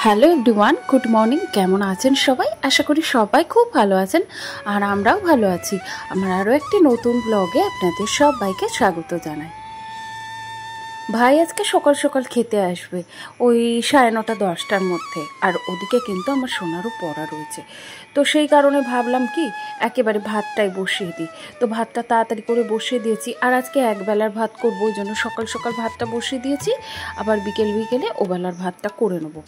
Hello everyone, good morning. কেমন আছেন সবাই? আশা করি সবাই খুব ভালো আছেন আর আমরাও ভালো আছি। আমার আরও একটি নতুন ব্লগে আপনাদের সবাইকে স্বাগত জানাই। ভাই আজকে সকাল সকাল খেতে আসবে ওই 9:30-10টার মধ্যে, আর ওদিকে কিন্তু আমার সোনারও পড়া রয়েছে। তো সেই কারণে ভাবলাম কি একেবারে ভাতটাই বসিয়ে দিই। তো ভাতটা তাড়াতাড়ি করে বসিয়ে দিয়েছি, আর আজকে একবেলার ভাত করবো, ওই জন্য সকাল সকাল ভাতটা বসিয়ে দিয়েছি। আবার বিকেলে ওবেলার ভাতটা করে নেবো।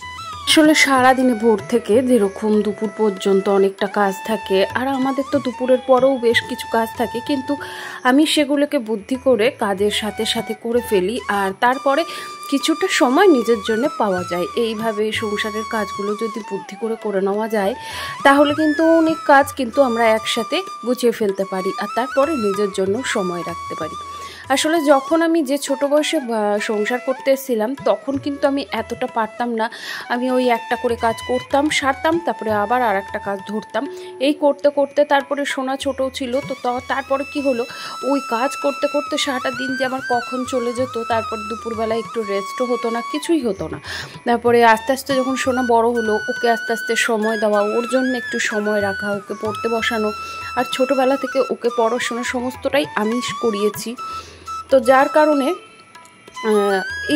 আসলে সারাদিনে ভোর থেকে যেরকম দুপুর পর্যন্ত অনেকটা কাজ থাকে, আর আমাদের তো দুপুরের পরেও বেশ কিছু কাজ থাকে, কিন্তু আমি সেগুলোকে বুদ্ধি করে কাজের সাথে সাথে করে ফেলি, আর তারপরে কিছুটা সময় নিজের জন্য পাওয়া যায়। এইভাবে সংসারের কাজগুলো যদি বুদ্ধি করে করে নেওয়া যায়, তাহলে কিন্তু অনেক কাজ কিন্তু আমরা একসাথে গুছিয়ে ফেলতে পারি, আর তারপরে নিজের জন্য সময় রাখতে পারি। আসলে যখন আমি যে ছোট বয়সে সংসার করতে এসেছিলাম, তখন কিন্তু আমি এতটা পারতাম না। আমি ওই একটা করে কাজ করতাম, সারতাম, তারপরে আবার আর একটা কাজ ধরতাম। এই করতে করতে তারপরে সোনা ছোটও ছিল, তো তারপরে কি হলো, ওই কাজ করতে করতে সারাটা দিন যে আমার কখন চলে যেত, তারপর দুপুরবেলায় একটু রেস্টও হতো না, কিছুই হতো না। তারপরে আস্তে আস্তে যখন সোনা বড় হলো, ওকে আস্তে আস্তে সময় দেওয়া, ওর জন্য একটু সময় রাখা, ওকে পড়তে বসানো, আর ছোটোবেলা থেকে ওকে পড়াশোনা সমস্তটাই আমি করিয়েছি। তো যার কারণে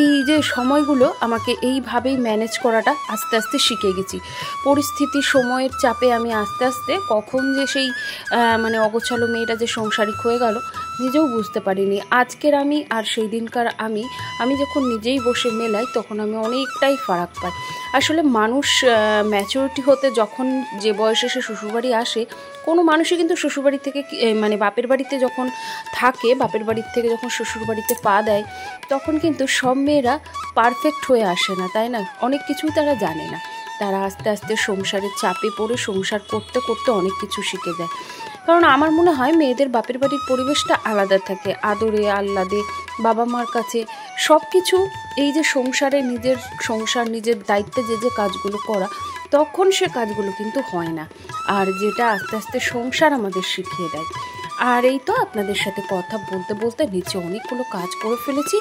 এই যে সময়গুলো আমাকে এইভাবেই ম্যানেজ করাটা আস্তে আস্তে শিখে গেছি। পরিস্থিতি সময়ের চাপে আমি আস্তে আস্তে কখন যে সেই অগোছালো মেয়েটা যে সংসারিক হয়ে গেল, নিজেও বুঝতে পারিনি। আজকের আমি আর সেই দিনকার আমি যখন নিজেই বসে মেলাই, তখন আমি অনেকটাই ফারাক পাই। আসলে মানুষ ম্যাচুরিটি হতে যখন যে বয়সে সে শ্বশুরবাড়ি আসে, কোনো মানুষই কিন্তু শ্বশুরবাড়ি থেকে বাপের বাড়িতে যখন থাকে, বাপের বাড়ির থেকে যখন শ্বশুরবাড়িতে পা দেয়, তখন কিন্তু সব মেয়েরা পারফেক্ট হয়ে আসে না, তাই না? অনেক কিছুই তারা জানে না। তারা আস্তে আস্তে সংসারের চাপে পড়ে সংসার করতে করতে অনেক কিছু শিখে যায়। কারণ আমার মনে হয় মেয়েদের বাপের বাড়ির পরিবেশটা আলাদা থাকে, আদরে আহ্লাদে, বাবা মার কাছে সব কিছু। এই যে সংসারে নিজের সংসার, নিজের দায়িত্বে যে যে কাজগুলো করা, তখন সে কাজগুলো কিন্তু হয় না, আর যেটা আস্তে আস্তে সংসার আমাদের শিখিয়ে দেয়। আর এই তো আপনাদের সাথে কথা বলতে বলতে নিচে অনেকগুলো কাজ করে ফেলেছি।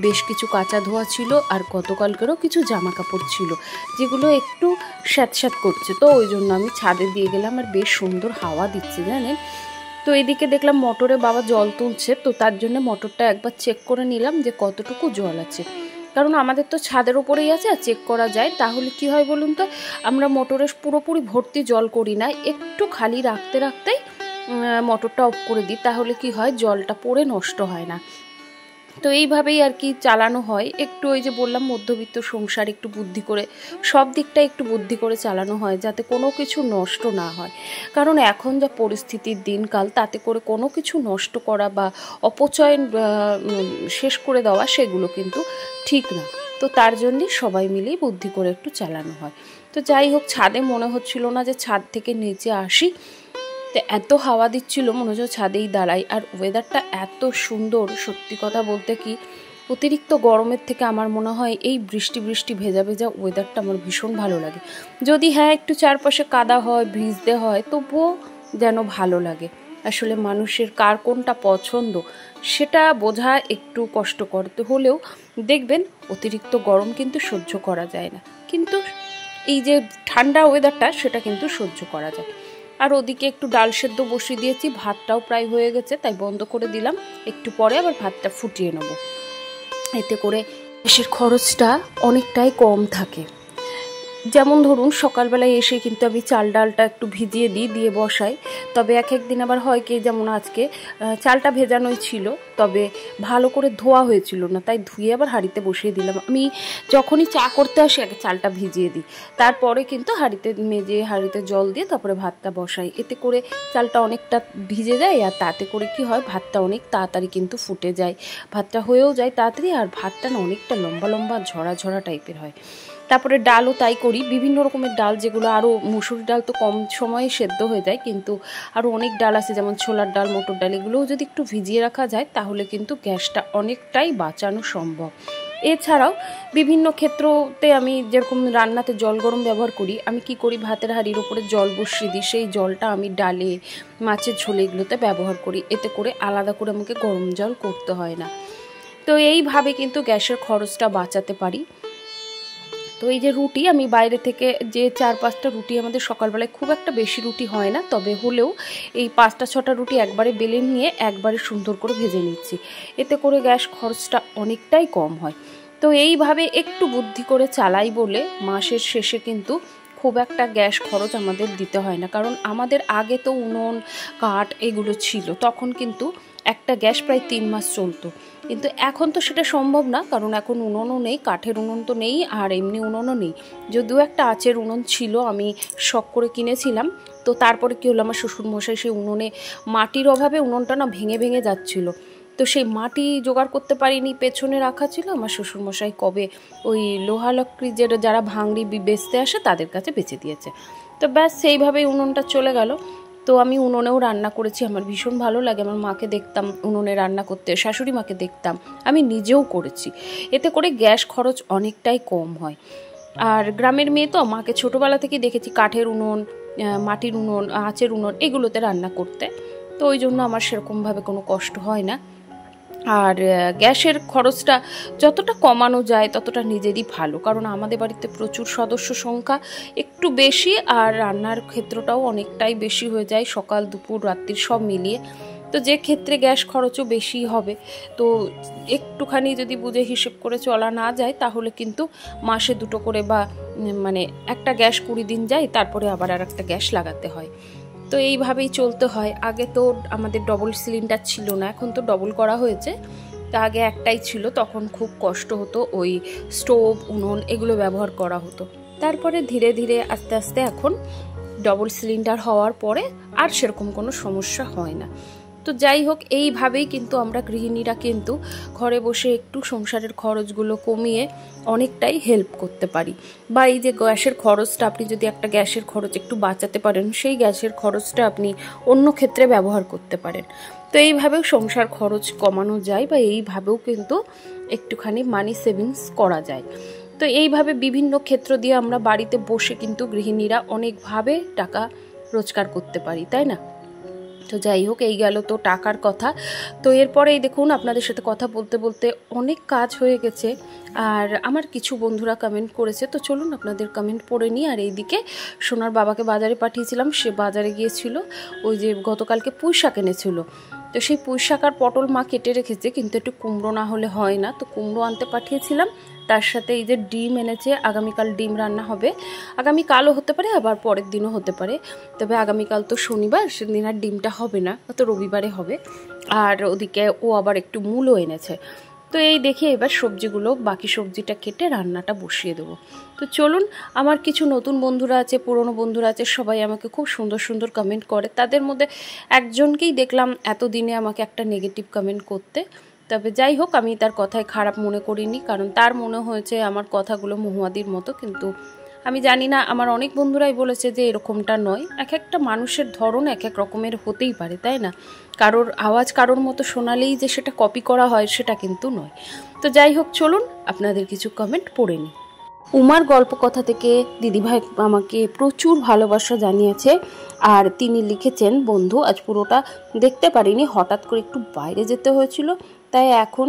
বেশ কিছু কাঁচা ধোয়া ছিল, আর গতকালকেরও কিছু জামা কাপড় ছিল যেগুলো একটু স্যাঁতস্যাঁত করছে, তো ওই জন্য আমি ছাদে দিয়ে গেলাম, আর বেশ সুন্দর হাওয়া দিচ্ছে জানেন। তো এদিকে দেখলাম মোটরে বাবা জল তুলছে, তো তার জন্য মোটরটা একবার চেক করে নিলাম যে কতটুকু জল আছে। কারণ আমাদের তো ছাদের ওপরেই আছে, আর চেক করা যায়। তাহলে কি হয় বলুন তো, আমরা মোটরে পুরোপুরি ভর্তি জল করি না, একটু খালি রাখতে রাখতেই মোটরটা অফ করে দিই, তাহলে কি হয়, জলটা পড়ে নষ্ট হয় না। তো এইভাবেই আর কি চালানো হয়। একটু ওই যে বললাম, মধ্যবিত্ত সংসার, একটু বুদ্ধি করে সব দিকটা একটু বুদ্ধি করে চালানো হয়, যাতে কোনো কিছু নষ্ট না হয়। কারণ এখন যা পরিস্থিতির দিনকাল, তাতে করে কোনো কিছু নষ্ট করা বা অপচয় শেষ করে দেওয়া, সেগুলো কিন্তু ঠিক না। তো তার জন্যই সবাই মিলেই বুদ্ধি করে একটু চালানো হয়। তো যাই হোক, ছাদে মনে হচ্ছিল না যে ছাদ থেকে নিচে আসি, তো এত হাওয়া দিচ্ছিল, মনে হচ্ছে ছাদেই দাঁড়াই। আর ওয়েদারটা এত সুন্দর, সত্যি কথা বলতে কি, অতিরিক্ত গরমের থেকে আমার মনে হয় এই বৃষ্টি বৃষ্টি ভেজা ভেজা ওয়েদারটা আমার ভীষণ ভালো লাগে। যদি হ্যাঁ একটু চারপাশে কাদা হয়, ভিজতে হয়, তবুও যেন ভালো লাগে। আসলে মানুষের কার কোনটা পছন্দ সেটা বোঝা একটু কষ্টকর তো হলেও, দেখবেন অতিরিক্ত গরম কিন্তু সহ্য করা যায় না, কিন্তু এই যে ঠান্ডা ওয়েদারটা, সেটা কিন্তু সহ্য করা যায়। আর ওদিকে একটু ডাল সেদ্ধ বসিয়ে দিয়েছি, ভাতটাও প্রায় হয়ে গেছে, তাই বন্ধ করে দিলাম। একটু পরে আবার ভাতটা ফুটিয়ে নেব, এতে করে গ্যাসের খরচটা অনেকটাই কম থাকে। যেমন ধরুন, সকালবেলায় এসে কিন্তু আমি চাল ডালটা একটু ভিজিয়ে দিয়ে বসাই। তবে এক একদিন আবার হয় কি, যেমন আজকে চালটা ভেজানোই ছিল, তবে ভালো করে ধোয়া হয়েছিল না, তাই ধুয়ে আবার হাঁড়িতে বসিয়ে দিলাম। আমি যখনই চা করতে আসি আগে চালটা ভিজিয়ে দিই, তারপরে কিন্তু হাঁড়িতে জল দিয়ে তারপরে ভাতটা বসাই। এতে করে চালটা অনেকটা ভিজে যায়, আর তাতে করে কি হয়, ভাতটা অনেক তাড়াতাড়ি কিন্তু ফুটে যায়, ভাতটা হয়েও যায় তাড়াতাড়ি, আর ভাতটা না অনেকটা লম্বা লম্বা ঝরা ঝরা টাইপের হয়। তারপরে ডালও তাই করি, বিভিন্ন রকমের ডাল, যেগুলো আরও মুসুর ডাল তো কম সময়ে সেদ্ধ হয়ে যায়, কিন্তু আরও অনেক ডাল আছে, যেমন ছোলার ডাল, মটর ডাল, এগুলোও যদি একটু ভিজিয়ে রাখা যায়, তাহলে কিন্তু গ্যাসটা অনেকটাই বাঁচানো সম্ভব। এছাড়াও বিভিন্ন ক্ষেত্রতে আমি যেরকম রান্নাতে জল গরম ব্যবহার করি, আমি কি করি, ভাতের হাঁড়ির ওপরে জল বসিয়ে দিই, সেই জলটা আমি ডালে, মাছের ঝোলে এগুলোতে ব্যবহার করি। এতে করে আলাদা করে আমাকে গরম জল করতে হয় না। তো এইভাবে কিন্তু গ্যাসের খরচটা বাঁচাতে পারি। তো এই যে রুটি, আমি বাইরে থেকে যে 4-5টা রুটি, আমাদের সকালবেলায় খুব একটা বেশি রুটি হয় না, তবে হলেও এই 5-6টা রুটি একবারে বেলে নিয়ে একবারে সুন্দর করে ভেজে নিচ্ছি। এতে করে গ্যাস খরচটা অনেকটাই কম হয়। তো এইভাবে একটু বুদ্ধি করে চালাই বলে মাসের শেষে কিন্তু খুব একটা গ্যাস খরচ আমাদের দিতে হয় না। কারণ আমাদের আগে তো উনুন কাঠ এগুলো ছিল, তখন কিন্তু একটা গ্যাস প্রায় 3 মাস চলতো। কিন্তু এখন তো সেটা সম্ভব না, কারণ এখন উনুনও নেই, কাঠের উনুন তো নেই, আর এমনি উনুনও নেই। যদিও একটা আঁচের উনুন ছিল, আমি শখ করে কিনেছিলাম। তো তারপরে কী হলো, আমার শ্বশুরমশাই সেই উনুনে মাটির অভাবে উনুনটা না ভেঙে ভেঙে যাচ্ছিলো। তো সেই মাটি জোগাড় করতে পারিনি, পেছনে রাখা ছিল। আমার শ্বশুরমশাই কবে ওই লোহা লক্করি যারা ভাঙড়ি বেচতে আসে তাদের কাছে বেচে দিয়েছে। তো ব্যাস সেইভাবেই উনুনটা চলে গেল। তো আমি উনুনেও রান্না করেছি, আমার ভীষণ ভালো লাগে। আমার মাকে দেখতাম উনুনে রান্না করতে, শাশুড়ি মাকে দেখতাম, আমি নিজেও করেছি। এতে করে গ্যাস খরচ অনেকটাই কম হয়। আর গ্রামের মেয়ে তো, মাকে ছোটোবেলা থেকেই দেখেছি কাঠের উনুন, মাটির উনুন, আঁচের উনুন এগুলোতে রান্না করতে। তো ওই জন্য আমার সেরকমভাবে কোনো কষ্ট হয় না। আর গ্যাসের খরচটা যতটা কমানো যায় ততটা নিজেরই ভালো, কারণ আমাদের বাড়িতে প্রচুর সদস্য সংখ্যা একটু বেশি, আর রান্নার ক্ষেত্রটাও অনেকটাই বেশি হয়ে যায়, সকাল দুপুর রাত্রির সব মিলিয়ে। তো যে ক্ষেত্রে গ্যাস খরচও বেশি হবে। তো একটুখানি যদি বুঝে হিসেব করে চলা না যায়, তাহলে কিন্তু মাসে 2টো করে বা মানে একটা গ্যাস 20 দিন যায়, তারপরে আবার আর একটা গ্যাস লাগাতে হয়। তো এইভাবেই চলতে হয়। আগে তো আমাদের ডবল সিলিন্ডার ছিল না, এখন তো ডবল করা হয়েছে। তা আগে একটাই ছিল, তখন খুব কষ্ট হতো, ওই স্টোভ উনুন এগুলো ব্যবহার করা হতো। তারপরে ধীরে ধীরে আস্তে আস্তে এখন ডবল সিলিন্ডার হওয়ার পরে আর সেরকম কোনো সমস্যা হয় না। তো যাই হোক, এইভাবেই কিন্তু আমরা গৃহিণীরা কিন্তু ঘরে বসে একটু সংসারের খরচগুলো কমিয়ে অনেকটাই হেল্প করতে পারি। বা এই যে গ্যাসের খরচটা, আপনি যদি একটা গ্যাসের খরচ একটু বাঁচাতে পারেন, সেই গ্যাসের খরচটা আপনি অন্য ক্ষেত্রে ব্যবহার করতে পারেন। তো এইভাবেও সংসার খরচ কমানো যায়, বা এইভাবেও কিন্তু একটুখানি মানি সেভিংস করা যায়। তো এইভাবে বিভিন্ন ক্ষেত্র দিয়ে আমরা বাড়িতে বসে কিন্তু গৃহিণীরা অনেকভাবে টাকা রোজগার করতে পারি, তাই না? তো যাই হোক, এই গেল তো টাকার কথা। তো এরপরেই দেখুন, আপনাদের সাথে কথা বলতে বলতে অনেক কাজ হয়ে গেছে। আর আমার কিছু বন্ধুরা কমেন্ট করেছে, তো চলুন আপনাদের কমেন্ট পড়ে নিই। আর এইদিকে সোনার বাবাকে বাজারে পাঠিয়েছিলাম, সে বাজারে গিয়েছিল, ওই যে গতকালকে পুঁই শাক এনেছিল। তো সেই পুঁই শাক আর পটল মা কেটে রেখেছে, কিন্তু একটু কুমড়ো না হলে হয় না, তো কুমড়ো আনতে পাঠিয়েছিলাম। তার সাথে এই যে ডিম এনেছে, আগামীকাল ডিম রান্না হবে। আগামীকালও হতে পারে, আবার পরের দিনও হতে পারে, তবে আগামীকাল তো শনিবার, সেদিন আর ডিমটা হবে না, তো রবিবারে হবে। আর ওদিকে ও আবার একটু মূলও এনেছে। তো এই দেখে এবার সবজিগুলো, বাকি সবজিটা কেটে রান্নাটা বসিয়ে দেবো। তো চলুন, আমার কিছু নতুন বন্ধুরা আছে, পুরনো বন্ধুরা আছে, সবাই আমাকে খুব সুন্দর সুন্দর কমেন্ট করে। তাদের মধ্যে একজনকেই দেখলাম এতদিনে আমাকে একটা নেগেটিভ কমেন্ট করতে। তবে যাই হোক, আমি তার কথায় খারাপ মনে করিনি, কারণ তার মনে হয়েছে আমার কথাগুলো মহুয়াদির মতো। কিন্তু আমি জানি না, আমার অনেক বন্ধুরাই বলেছে যে এরকমটা নয়। এক একটা মানুষের ধরন এক এক রকমের হতেই পারে, তাই না? কারোর আওয়াজ কারোর মতো শোনালেই যে সেটা কপি করা হয়, সেটা কিন্তু নয়। তো যাই হোক, চলুন আপনাদের কিছু কমেন্ট পড়ে নিই। উমার গল্প কথা থেকে দিদিভাই আমাকে প্রচুর ভালোবাসা জানিয়েছে। আর তিনি লিখেছেন, বন্ধু আজ পুরোটা দেখতে পারিনি, হঠাৎ করে একটু বাইরে যেতে হয়েছিল, তাই এখন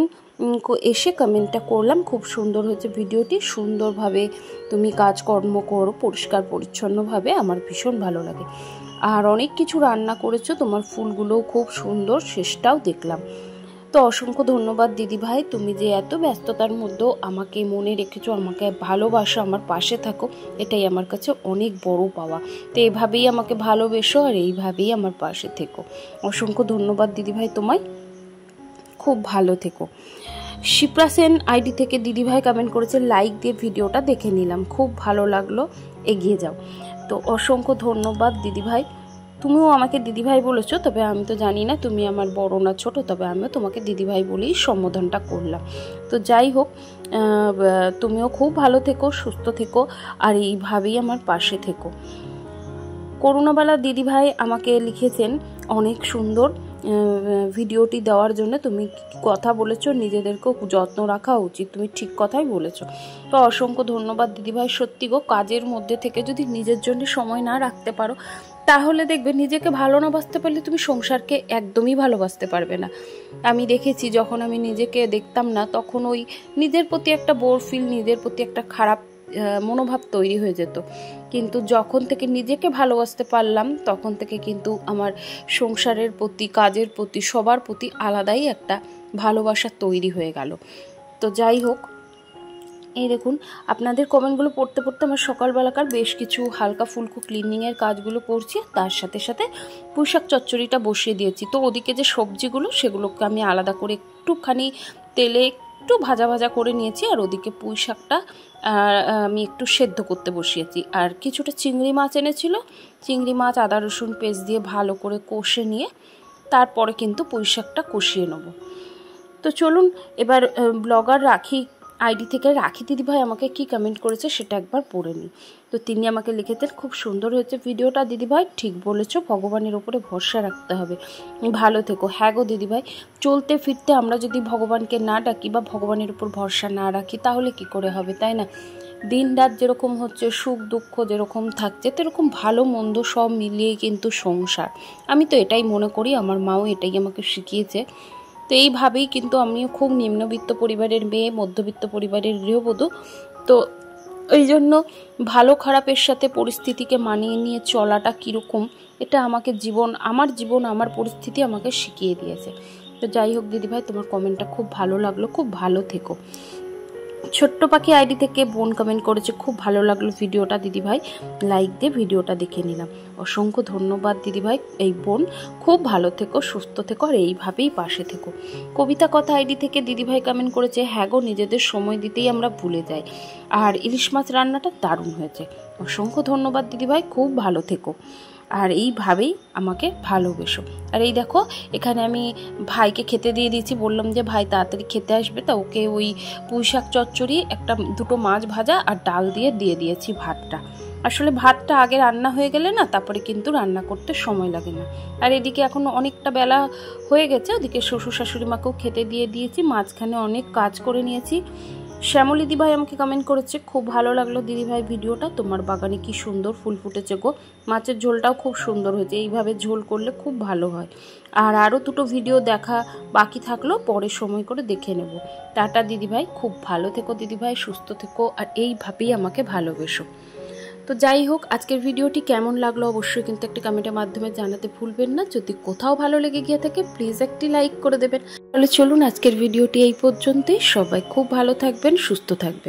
এসে কমেন্টটা করলাম। খুব সুন্দর হয়েছে ভিডিওটি, সুন্দরভাবে তুমি কাজকর্ম করো পরিষ্কার পরিচ্ছন্নভাবে, আমার ভীষণ ভালো লাগে। আর অনেক কিছু রান্না করেছো, তোমার ফুলগুলোও খুব সুন্দর, শেষটাও দেখলাম। তো অসংখ্য ধন্যবাদ দিদিভাই, তুমি যে এত ব্যস্ততার মধ্যেও আমাকে মনে রেখেছো, আমাকে ভালোবাসো, আমার পাশে থাকো, এটাই আমার কাছে অনেক বড় পাওয়া। তো এইভাবেই আমাকে ভালোবেসো আর এইভাবেই আমার পাশে থেকো। অসংখ্য ধন্যবাদ দিদিভাই তোমায়, খুব ভালো থেকো। শিপ্রা সেন আইডি থেকে দিদিভাই কমেন্ট করেছে, লাইক দিয়ে ভিডিওটা দেখে নিলাম, খুব ভালো লাগলো, এগিয়ে যাও। তো অসংখ্য ধন্যবাদ দিদিভাই, তুমিও আমাকে দিদিভাই বলেছো, তবে আমি তো জানি না তুমি আমার বড় না ছোট, তবে আমিও তোমাকে দিদিভাই বলেই সম্বোধনটা করলাম। তো যাই হোক, তুমিও খুব ভালো থেকো, সুস্থ থেকো, আর এইভাবেই আমার পাশে থেকো। করুণাবালা দিদিভাই আমাকে লিখেছেন, অনেক সুন্দর ভিডিওটি দেওয়ার জন্য, তুমি কথা বলেছো নিজেদেরকেও যত্ন রাখা উচিত, তুমি ঠিক কথাই বলেছো। তো অসংখ্য ধন্যবাদ দিদিভাই। সত্যি গো, কাজের মধ্যে থেকে যদি নিজের জন্য সময় না রাখতে পারো, তাহলে দেখবে নিজেকে ভালো না বাসতে পারলে তুমি সংসারকে একদমই ভালোবাসতে পারবে না। আমি দেখেছি, যখন আমি নিজেকে দেখতাম না, তখন ওই নিজের প্রতি একটা বোর ফিল, নিজের প্রতি একটা খারাপ মনোভাব তৈরি হয়ে যেত। কিন্তু যখন থেকে নিজেকে ভালোবাসতে পারলাম তখন থেকে কিন্তু আমার সংসারের প্রতি, কাজের প্রতি, সবার প্রতি আলাদাই একটা ভালোবাসা তৈরি হয়ে গেল। তো যাই হোক, এই দেখুন আপনাদের কমেন্টগুলো পড়তে পড়তে আমার সকালবেলাকার বেশ কিছু হালকা ফুলকো ক্লিনিংয়ের কাজগুলো করছি, তার সাথে সাথে পুঁইশাক চচ্চড়িটা বসিয়ে দিয়েছি। তো ওদিকে যে সবজিগুলো সেগুলোকে আমি আলাদা করে একটুখানি তেলে একটু ভাজা ভাজা করে নিয়েছি, আর ওদিকে পুঁইশাকটা আমি একটু সেদ্ধ করতে বসিয়েছি। আর কিছুটা চিংড়ি মাছ এনেছিল, চিংড়ি মাছ আদা রসুন পেস্ট দিয়ে ভালো করে কষে নিয়ে তারপরে কিন্তু পুঁইশাকটা কষিয়ে নেব। তো চলুন এবার ব্লগার রাখি আইডি থেকে রাখি দিদিভাই আমাকে কি কমেন্ট করেছে সেটা একবার পড়ে নিই। তো তিনি আমাকে লিখেছেন, খুব সুন্দর হয়েছে ভিডিওটা দিদিভাই, ঠিক বলেছো, ভগবানের উপরে ভরসা রাখতে হবে, ভালো থেকো। হ্যাঁ গো দিদিভাই, চলতে ফিরতে আমরা যদি ভগবানকে না ডাকি বা ভগবানের উপর ভরসা না রাখি তাহলে কি করে হবে, তাই না? দিন রাত যেরকম হচ্ছে, সুখ দুঃখ যেরকম থাকছে, সেরকম ভালো মন্দ সব মিলিয়েই কিন্তু সংসার। আমি তো এটাই মনে করি, আমার মাও এটাই আমাকে শিখিয়েছে। তো এইভাবেই কিন্তু আমিও খুব নিম্নবিত্ত পরিবারের মেয়ে, মধ্যবিত্ত পরিবারের গৃহবধূ। তো এই জন্য ভালো খারাপের সাথে পরিস্থিতিকে মানিয়ে নিয়ে চলাটা কীরকম, এটা আমাকে আমার পরিস্থিতি আমাকে শিখিয়ে দিয়েছে। তো যাই হোক দিদিভাই, তোমার কমেন্টটা খুব ভালো লাগলো, খুব ভালো থেকো। ছোট্ট পাখি আইডি থেকে বোন কমেন্ট করেছে, খুব ভালো লাগলো ভিডিওটা দিদিভাই, লাইক দিয়ে ভিডিওটা দেখে নিলাম। অসংখ্য ধন্যবাদ দিদিভাই। এই বোন খুব ভালো থেকো, সুস্থ থেকো, আর এইভাবেই পাশে থেকো। কবিতা কথা আইডি থেকে দিদিভাই কমেন্ট করেছে, হ্যাঁ গো, নিজেদের সময় দিতেই আমরা ভুলে যাই, আর ইলিশ মাছ রান্নাটা দারুণ হয়েছে। অসংখ্য ধন্যবাদ দিদিভাই, খুব ভালো থেকো, আর এইভাবেই আমাকে ভালোবেসো। আর এই দেখো, এখানে আমি ভাইকে খেতে দিয়ে দিয়েছি, বললাম যে ভাই তাড়াতাড়ি খেতে আসবে, তা ওকে ওই পুঁইশাক চচ্চড়ি, দুটো মাছ ভাজা আর ডাল দিয়ে দিয়েছি ভাতটা। আসলে ভাতটা আগে রান্না হয়ে গেলে না, তারপরে কিন্তু রান্না করতে সময় লাগে না। আর এদিকে এখন অনেকটা বেলা হয়ে গেছে, ওদিকে শ্বশুর শাশুড়ি মাকেও খেতে দিয়ে দিয়েছি, মাঝখানে অনেক কাজ করে নিয়েছি। শ্যামলী দিদিভাই আমাকে কমেন্ট করেছে, খুব ভালো লাগলো দিদিভাই ভিডিওটা, তোমার বাগানে কি সুন্দর ফুল ফুটেছে গো, মাছের ঝোলটাও খুব সুন্দর হয়েছে, এইভাবে ঝোল করলে খুব ভালো হয়। আর আরও দুটো ভিডিও দেখা বাকি থাকলো, পরে সময় করে দেখে নেব। টাটা দিদিভাই, খুব ভালো থেকো দিদিভাই, সুস্থ থেকো, আর এইভাবেই আমাকে ভালোবেসো। তো যাই হোক, আজকের ভিডিওটি কেমন লাগলো অবশ্যই কিন্তু একটি কমেন্টের মাধ্যমে জানাতে ভুলবেন না। যদি কোথাও ভালো লেগে গিয়ে থাকে প্লিজ একটি লাইক করে দেবেন। তাহলে চলুন আজকের ভিডিওটি এই পর্যন্তই। সবাই খুব ভালো থাকবেন, সুস্থ থাকবেন।